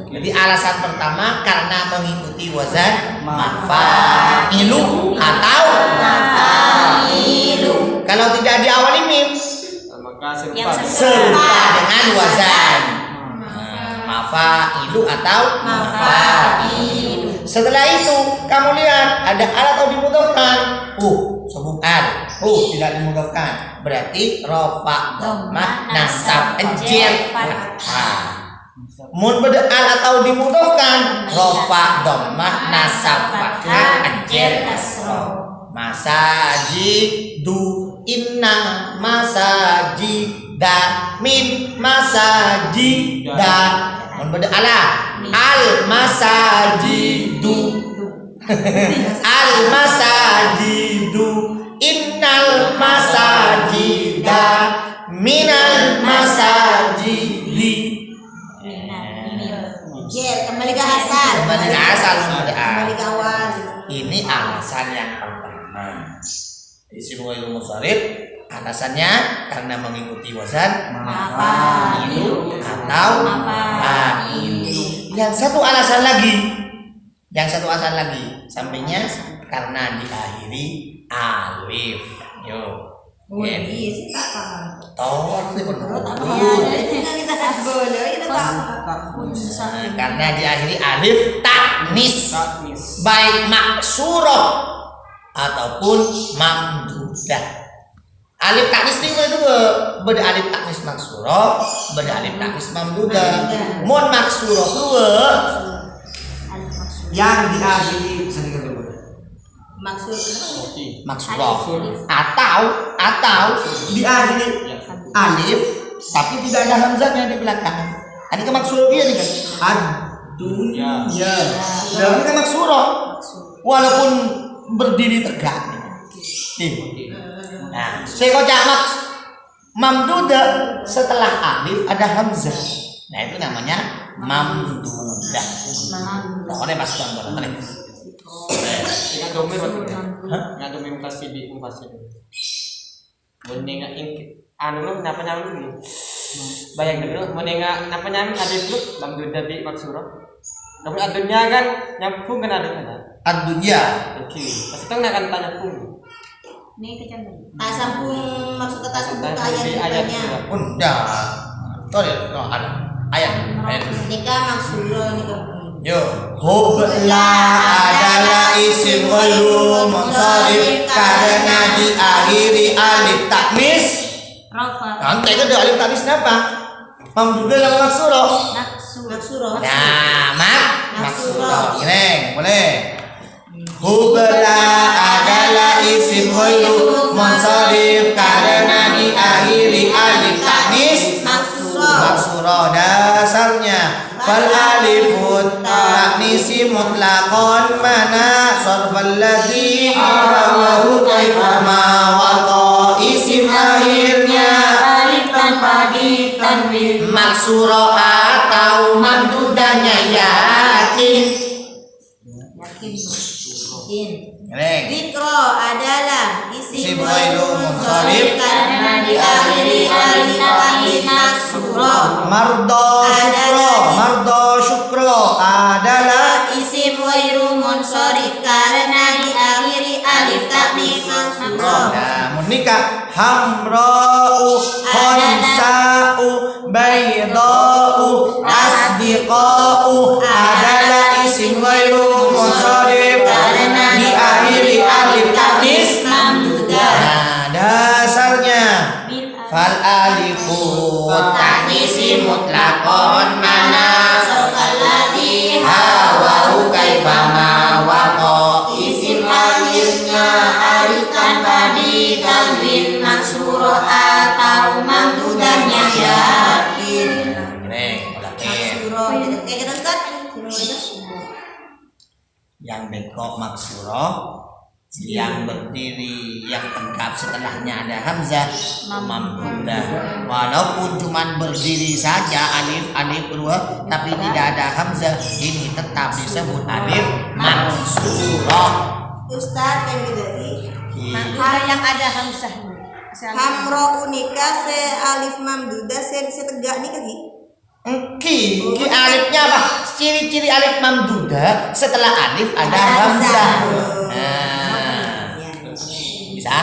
S1: Jadi alasan pertama karena mengikuti wazan mafa'ilu atau
S2: Mafa'ilu.
S1: kalau tidak diawali mim
S3: Maka
S1: serupa dengan wazan mafa'ilu atau mafa'ilu. Setelah itu kamu lihat ada al atau dimudhofkan. Sebut al. Tidak dimudhofkan. Berarti rafa, dhammah, nasab, jer, fathah. Mun beda al atau dimudhofkan, rafa, dhammah, nasab, fathah, jer, kasrah. masajidu, inna masajida, min masajida. Mun beda ala al masajidu. Al masajidu, innal masajida, minal masajidi.
S2: Kembali ke asal.
S1: Kembali ke asal.
S2: Kembali ke awal.
S1: Ini alasan yang pertama. Isim ghairu munsharif alasannya karena mengikuti wazan
S2: Mafa'ilu
S1: atau fa'ilu. Yang satu alasan lagi, sampainya karena diakhiri alif. Yo.
S2: Iya sih tak paham.
S1: Tor sih karena diakhiri alif taknis, baik maksurah ataupun mamdudah. Alif taknis ini beda alif taknis maksurah, beda alif taknis mamdudah. Mun maksurah dua yang diakhiri sedikit dulu. Maksurah atau diakhiri alif tapi tidak ada hamzahnya di belakang. Ini kan maksurah dia nih kan. Ad-dunya. Ini kan maksurah walaupun berdiri tegak. Nah, saya jamak mamdudah setelah alif ada hamzah. Nah, itu namanya mamdudah. Pokoknya masuk kan boleh.
S3: Ingat domir berarti. Ingat domir mukasi di mukasi. Menengah anu lu kenapa nyamuk nih? Bayang dulu menengah kenapa nyamuk alif lu mamdudah di maksurah. Tapi adunya kan nyambung kan ada kan?
S1: Ad-dunya.
S3: Oke. Pasti kan akan tanya pun.
S2: Nih kecambung. Tak sambung maksud kata sambung ke ayat-ayatnya.
S1: Undang. Tuh ada ayat.
S2: Nikah maksurah nikah.
S1: Yo, hubla adalah isim ghairu munsharif karena diakhiri alif taknis.
S2: Rafa.
S1: Nanti itu alif taknis apa? Mamdudah yang maksurah.
S2: Maksurah.
S1: Nah, maksurah. Ini boleh. Hubla adalah isim ghairu munsharif karena diakhiri alif taknis. Maksurah dasarnya fal alifut taknisi mutlaqan mana sarfal ladzi rawahu kaifa ma waqa isim akhirnya alif tanpa ditanwin maksurah atau mamdudahnya yakin.
S2: Zikro adalah isim
S1: ghairu munsharif
S2: karena diakhiri alif taknis maksurah.
S1: Mardo syukro adalah
S2: isim ghairu munsharif karena diakhiri alif taknis maksurah.
S1: Namun nikah hamra'u khonsa'u bayda'u asdiqa'u adalah isim ghairu munsharif karena diakhiri alif taknis mamdudah. Nah, dasarnya fal alifu taknisi mutlaqan mana sarfal ladzi hawa kaifa ma waqa isim akhirnya alif tanpa ditanwin maksurah atau mamdudahnya yakin. Yang bengkok maksurah, yang berdiri yang tegap setelahnya ada hamzah mamdudah. Walaupun cuman berdiri saja alif dua tapi tidak ada hamzah, ini tetap disebut alif maksurah.
S2: Ustaz yang berarti
S4: yang ada hamzah.
S2: hamro unika se alif mamdudah se tegak nih kaki.
S1: Ki alifnya apa? Ciri-ciri alif mamdudah setelah alif ada hamzah. Nah, bisa?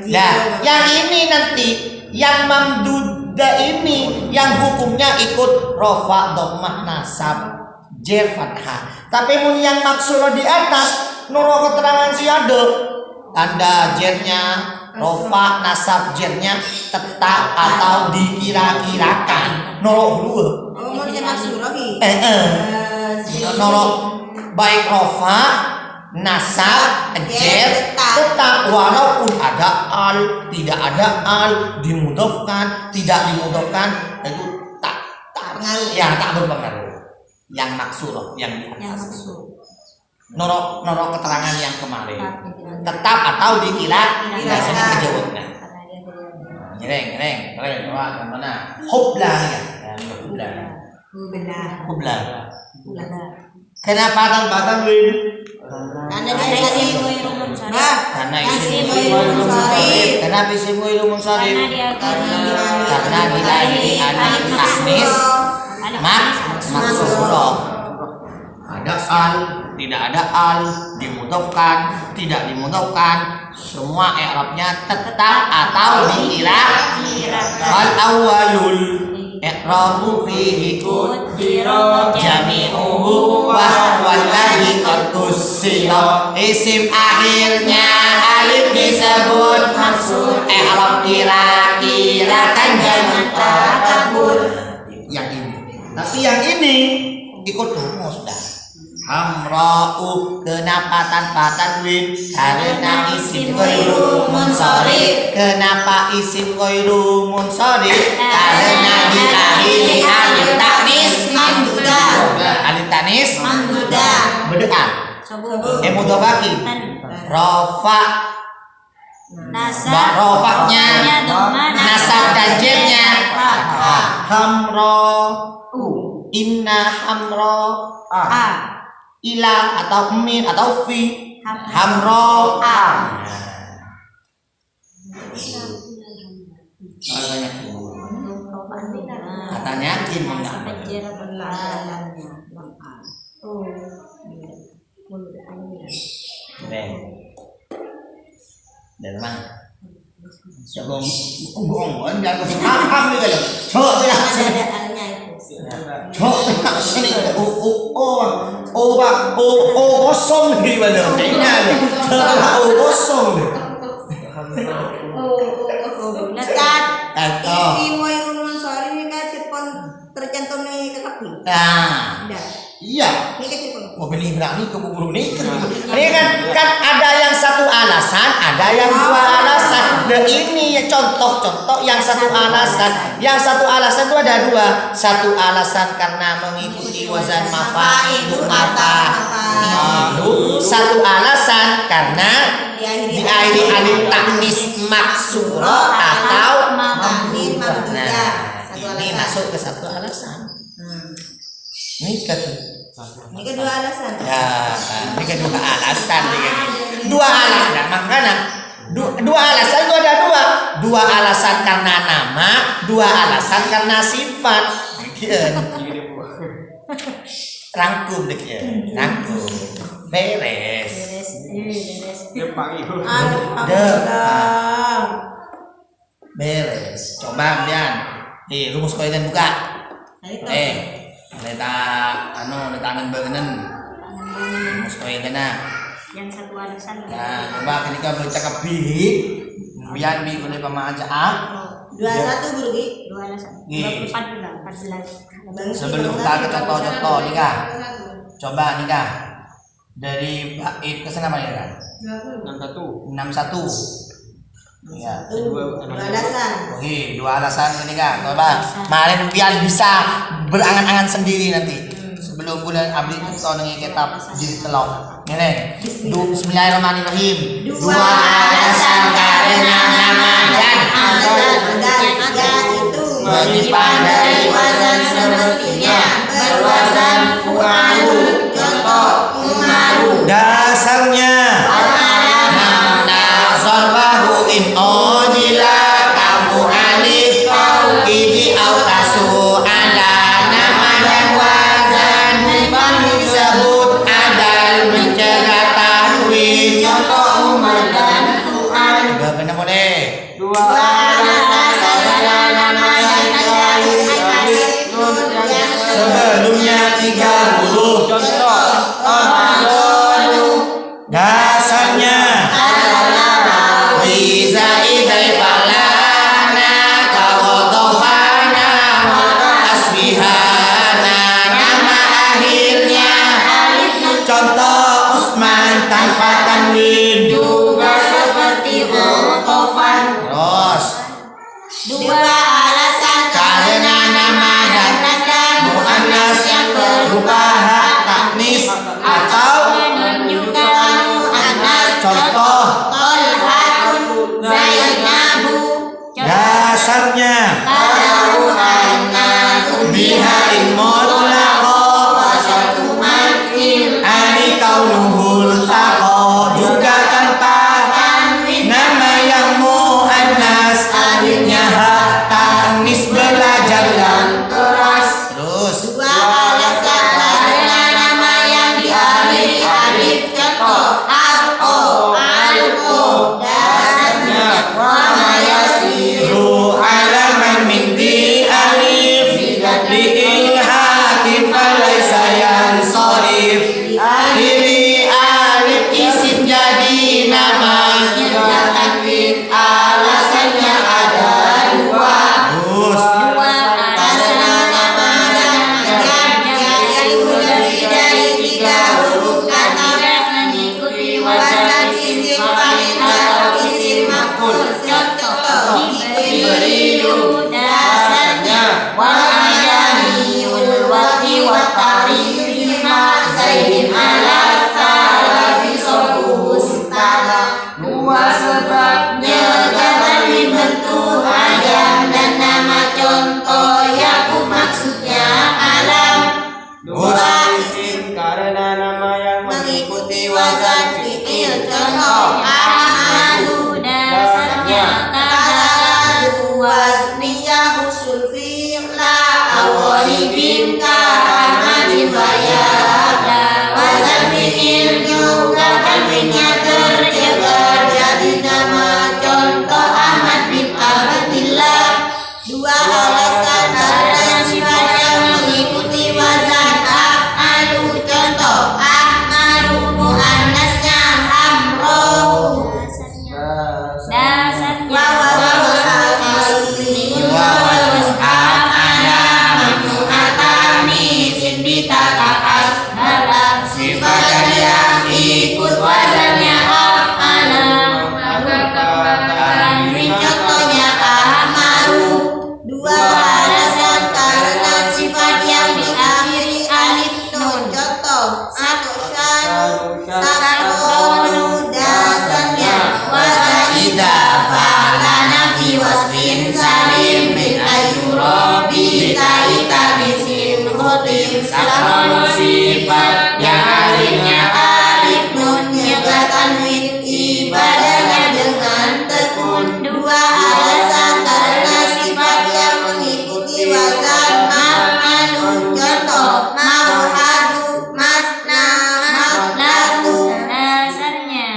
S1: Nah, yang ini nanti yang mamdudah ini yang hukumnya ikut rofa, dhammah, nasab, jer, fathah. Tapi mun yang maksurah di atas nurut keterangan si ada tanda jernya rofa, nasab, jernya tetap atau dikira-kirakan nurut dua.
S2: Oh, mau maksurah ki.
S1: Nurut baik rofa nasab, jer, tetap walaupun ada al, tidak ada al, dimudofkan, tidak dimudofkan, itu tak
S2: Pengaruh.
S1: ya tak berpengaruh. Yang maksurah, yang di
S2: Yang
S1: atas.
S2: maksud.
S1: Norok keterangan yang kemarin. Tetap atau dikira biasanya kejauhan. Ngereng, coba mana? Hubla ya. Hubla. Kenapa batang Win?
S2: Karena isim
S1: Karena isim Kenapa isim munsharif? Karena dilahiri anak tasnis maksuro. Ada al, tidak ada al, dimudofkan, tidak dimudofkan, semua i'rabnya tetap atau dikira. Al awwalul i'rabu fihi jami'uhu wa wallahi qad tusila. Isim akhirnya alif disebut maksud, i'rab kira-kira kan jangan takabur. Yang ini. Tapi yang ini ikut rumus dah. Hamra'u, kenapa tanpa tanwin? Karena isim ghairu munsharif. Kenapa isim ghairu munsharif? Karena diakhiri alif tanis
S2: mamdudah.
S1: Alif tanis
S2: Mamdudah.
S1: berdekat. Mudhofaki. Rafa rofaknya nasab dan jernya hamra. Inna hamra ila atau min atau fi hamro katanya kim dan mang sebelum bohong jangan paham juga ya sini kosong nih bener kayaknya kosong nih
S2: Ustaz,
S1: atau
S2: isim ghairu munsharif ini kan sipon tercantum nih ke kaki.
S1: nah iya
S2: Ini kan sipon.
S1: mobil ini berani ke bubur ini kan ada yang satu alasan ada yang dua alasan. Nah ini ya contoh yang satu alasan itu ada dua. Satu alasan karena mengikuti wazan mafailu mafa'ilu. Satu alasan karena diakhiri alif taknis maksuro atau
S2: Mamdudah.
S1: nah ini masuk ke satu alasan. Ini
S2: Ini kedua alasan.
S1: ya ini kedua alasan dua alasan makanya dua alasan itu ada dua alasan karena nama, dua alasan karena sifat. Rangkum deh ya, rangkum beres. Beres. Coba kemudian rumus koidan buka. Leta tangan bagenen. Rumus koidan
S2: Yang satu alasan.
S1: nah, coba ketika bercakap bihi, kemudian bi oleh pemajaan.
S2: 21 guru Gi.
S4: Dua alasan.
S1: Nih.
S4: 14.
S1: Sebelum kita contoh-contoh nih kak, coba nih kak dari bait ke sana mana kan? 61. Ya.
S2: Dua alasan.
S1: Oke, dua alasan ini kak. Coba, mari biar bisa berangan-angan sendiri nanti. Sebelum bulan abdi kita nengi kitab jilid telok. Ini, Bismillahirrahmanirrahim.
S2: Dua alasan karena nama dan
S4: ada
S2: itu
S1: Dipandai
S2: wazan semestinya berwazan fu'alu. Contoh umaru.
S1: Dasarnya mana sorbahu in odila kamu alif ini autasu ada nama dan wazan disebut adal mencegah tanwin. Contoh umar dan fu'al. Juga benar boleh.
S3: Dua
S2: alasan karena nama yang
S1: Sebelumnya 30.
S3: contoh
S1: Dasarnya Wiza idai falana kawatofana asbihana nama akhirnya. Contoh Usman
S2: namanya tanwin alasannya ada dua.
S1: Terus
S2: Karena nama dan yaitu lebih dari 3 huruf kata mengikuti wazan isim fa'il atau isim maf'ul. Contoh diberi dasarnya wa ayaniul waqi wa tarihi ma zaidin ala salafi sofus ta'ala. Dua sebabnya dapat dibentuk ayam dan nama contoh Yakub maksudnya alam. Dua
S3: isim karena nama yang
S2: mengikuti wazan fi'il. Contoh ahadu dasarnya ta'adu wazniyah usul fi'la awalibin ka'amadin wayada. Wazan fi'il juga tanwinnya terjaga jadi nama contoh Ahmad bin Abdillah. Dua alasan karena sifat yang mengikuti wazan af'alu. Contoh ahmaru muannasnya hamrohu. Dasarnya sifat yang ikut wazannya af'ala. Tanwin contohnya ahmaru. Dua alasan karena sifat yang diakhiri alif nun. Contoh asyanu sakonu dasarnya wazaida fa'lana fi wasfin salim bin ayyurobi taita bisim khotim sakonu. Sifat yang akhirnya alif nun nyegah tanwin ibadahnya dengan tekun. Dua alasan karena sifat yang mengikuti wazan maf'alun. Contoh mauhadu masna maf'laku.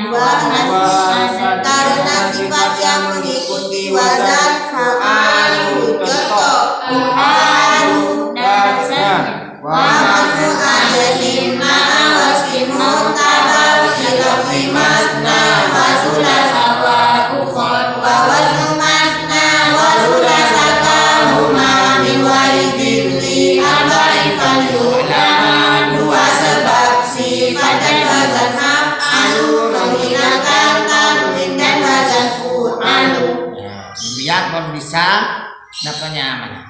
S2: Dua alasan karena sifat yang mengikuti wazan fa'alu. Contoh uhadu dasarnya wa manu ayatin ma'a wasfin mu'tabar silafi masna wa sulasa wa ukhor wa wasnu masna wa sulasa kahuma min waridin li amba'i falyulama. Dua sebab sifat dan wazan maf'alu menghilangkan tanwin dan wazan fu'alu.
S1: biar kon bisa napanya mana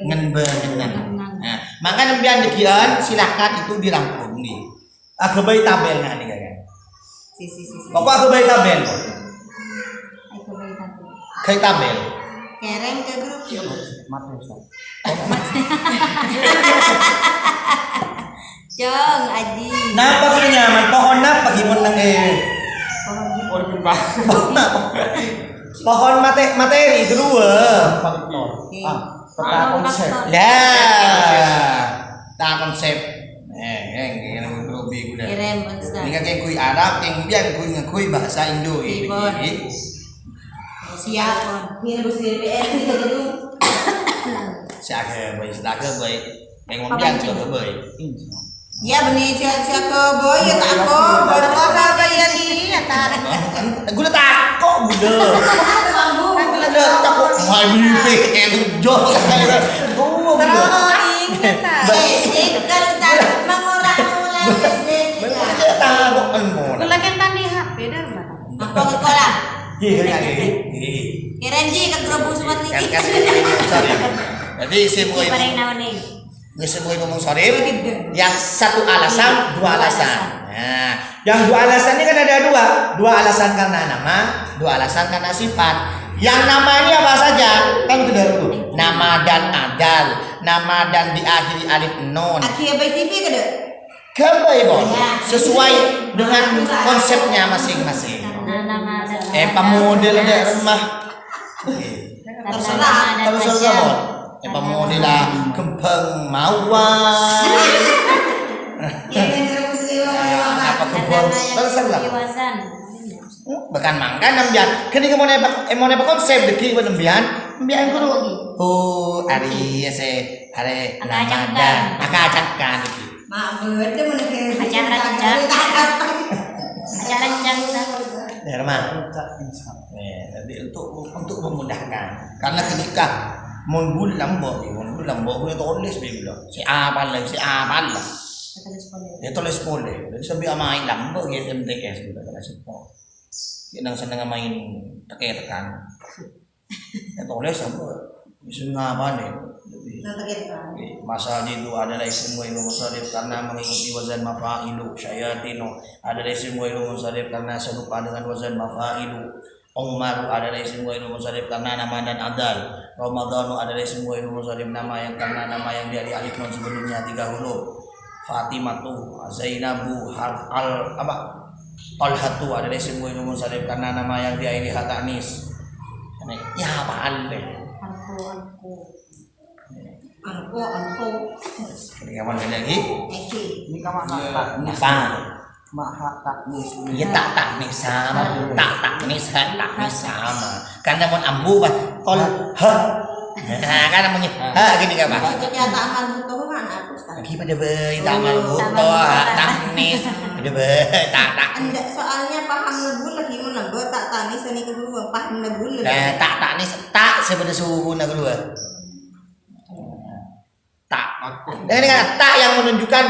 S1: ngenbengan. Nah, maka nembian dekian silahkan itu dirangkum nih. Agebai tabelnya nih kan. Pokok agebai tabel. Kayak tabel.
S2: Kereng ke grup. Jong aji.
S1: Napa kini nyaman pohon napa gimana nang pohon materi kedua.
S3: Peta konsep.
S1: Tak konsep. Yang grobi udah.
S2: Kirim Ustaz.
S1: Ini kan kui Arab, yang biar kui bahasa Indo ini.
S2: Siap. Ini bersih BN gitu.
S1: Siapa baik, siapa baik. Yang ngomong juga baik.
S2: Ya benih siap ke boy ya tako berapa bayar ini ya tar.
S1: Gue udah takut udah. Udah takut. Mau beli PN jual saya. Gue
S2: Kan Ustaz mengurangi lagi.
S1: bener takut kan mau.
S4: Lagi tadi HP dah berapa?
S2: Apa ke kolam?
S1: Iya.
S2: Kirim ji ke grup sumat
S1: Kan
S2: niki.
S1: sorry. Jadi isim gue ngomong sorry. Yang satu alasan, dua alasan. Nah, yang dua alasan ini kan ada dua alasan karena nama, dua alasan karena sifat. Yang namanya apa saja? Kan sudah dulu. Nama dan adal, nama dan diakhiri alif nun.
S2: Akhir by TV ke
S1: Kebaik sesuai dengan konsepnya masing-masing. Pemodel deh rumah. Terserah bon. Pemodel lah kempeng mawar. Apa kempeng terserah. Bahkan mangga nambian. Ketika mau nembak konsep deki nambian, nambian kudu. Oh, hari Ramadan. Acak-acakan iki.
S2: Mak bener mun ke
S4: Acara
S1: Ya, Rahman. Jadi untuk memudahkan. Karena ketika mun lambok boleh tulis begitu. Si apal lah. Dia tulis boleh. Jadi sambil main lambok ya MTS gitu kalau support. Senang main tekan. Ya tulis apa? Isim apa nih? Masa itu adalah isim wailu musarif karena mengikuti wazan mafa'ilu. Syayatinu adalah isim wailu musarif karena serupa dengan wazan mafa'ilu. Umaru adalah isim wailu musarif karena nama dan adal. Ramadhanu adalah isim wailu musarif nama yang karena nama yang dari alif nun sebelumnya 3 huruf. Fatimatu, Zainabu, Talhatu adalah isim wailu musarif karena nama yang diakhiri ha ta'nis. Ya apaan deh?
S2: Anko.
S1: Ini kapan lagi?
S3: Ini kamu tak
S1: Apa?
S3: maha taknis.
S1: Ya tak nih sama. Taknis sama. Karena mau ambu bah tol ha. Nah, kan namanya ha gini kan bah.
S2: Ternyata amal butuh kan aku Ustaz.
S1: Lagi pada be tamal buto taknis. Pada be tak.
S2: Enggak, soalnya paham lebur lagi mun lembut tak tanis ini kedua paham lebur.
S1: Nah, taknis tak sebenarnya suhu nak kedua. Tak. Dengan kata tak yang menunjukkan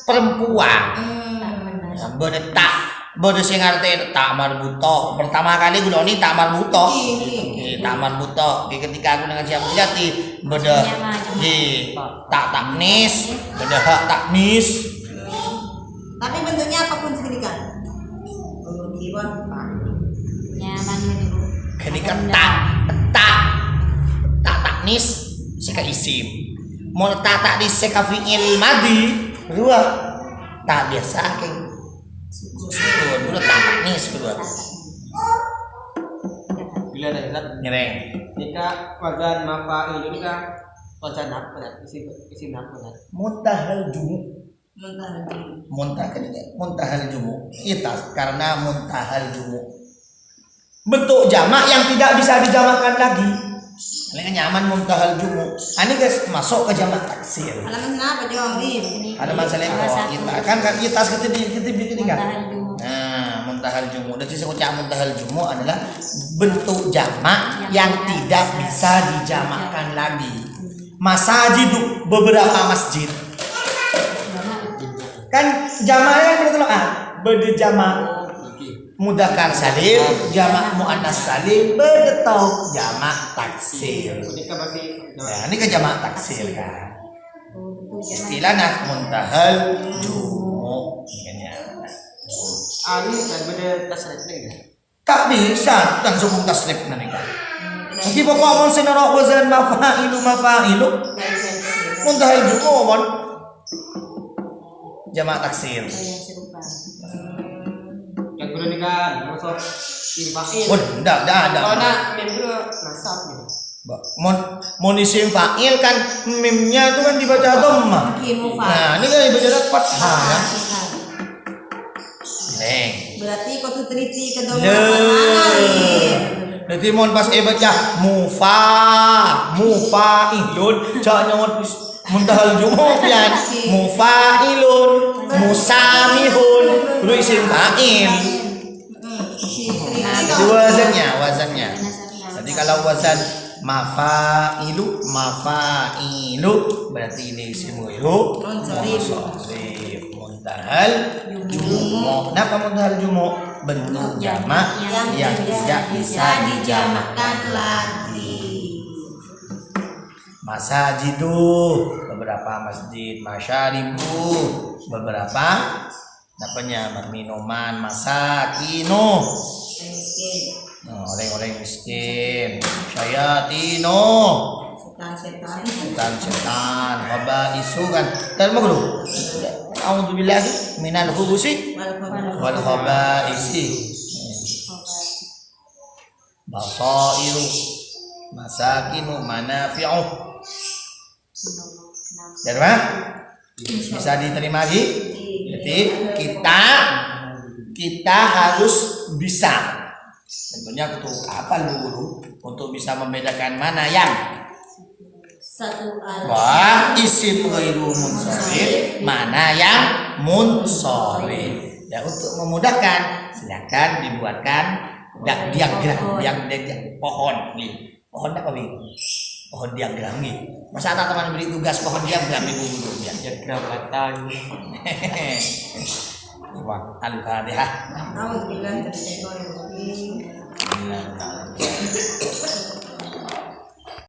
S1: perempuan. Bode tak, bode sing arti tak marbuto. Pertama kali gue ini tak marbuto. Tak marbuto. Ketika aku dengan siapa sejati, bode di tak taknis, bode hak taknis.
S2: Tapi bentuknya apapun signifikan.
S5: Nyaman Bu.
S1: Ketika tak taknis seka isim. Mau tak taknis seka fi'il madi kedua tak biasa kayak udah tak taknis kedua.
S3: Bila ada ilat
S1: Nyereng.
S3: jika wazan mafa'il jika wazan apa isim apa
S1: Muntahal jumu. Muntahal jumu. Itas karena muntahal jumu. Bentuk jamak yang tidak bisa dijamakkan lagi. Ini nyaman muntahal jumu. Ini guys masuk ke jamak taksir.
S2: Halaman apa jawab ini?
S1: Ada masalah kita kan itas kita ini kan.
S5: Muntahal jumu.
S1: Nah, muntahal jumu. Dan sisi ucapan muntahal jumu adalah bentuk jamak yang tidak bisa dijamakkan lagi. Masajid beberapa masjid. Kan jamaknya betul berjamak mudzakkar salim, jamak muannas salim, berdetok jamak taksir.
S3: jika bagi
S1: Nah, ini kan jamak taksir kan. Istilahnya muntahal jumu.
S3: ini kan beda tasrif nih.
S1: Tak bisa langsung tasrif nanti kan. Nanti pokok mon senara wazan mafa'ilu. Muntahal jumu mon. Jamak taksir.
S3: Yang kedua nih kan masuk infa'il.
S1: Oh, enggak ada.
S3: Oh nak membro nasab nih.
S1: Mon isim fa'il kan mimnya itu kan dibaca dhammah. Nah, ini kan dibaca fathah kan. Neng.
S2: Berarti kau tuh teliti ke
S1: Le. Nanti mon pas baca mufa'ilun, jangan mon muntahal jumu pian mufa'ilun, musamihun, lu isim fa'il. Wazannya. Jadi kalau wazan mafa'ilu berarti ini isim ghairu munsharif. Muntahal jumu. Kenapa muntahal jumu? Bentuk jamak yang tidak bisa dijamakkan lagi. Masajidu beberapa masjid, masyaribu beberapa namanya minuman, masakinu oleh-oleh miskin, syayatino setan, habaisu kan. Dan mau dulu. A'udzubillahi minal khubusi wal khabaisi. Basairu masakinu manafi'u. Jadi bisa diterima lagi. Jadi kita harus bisa. Tentunya untuk apa dulu untuk bisa membedakan mana yang isim ghairu munsharif, mana yang munsharif. Ya untuk memudahkan silakan dibuatkan diagram yang pohon nih. Pohon apa nih? Pohon diagram nih. Masa teman beri tugas pohon diagram ibu guru ya.
S3: Diagram batang.
S1: Wah, Al-Fatihah.
S2: Alhamdulillah terima kasih.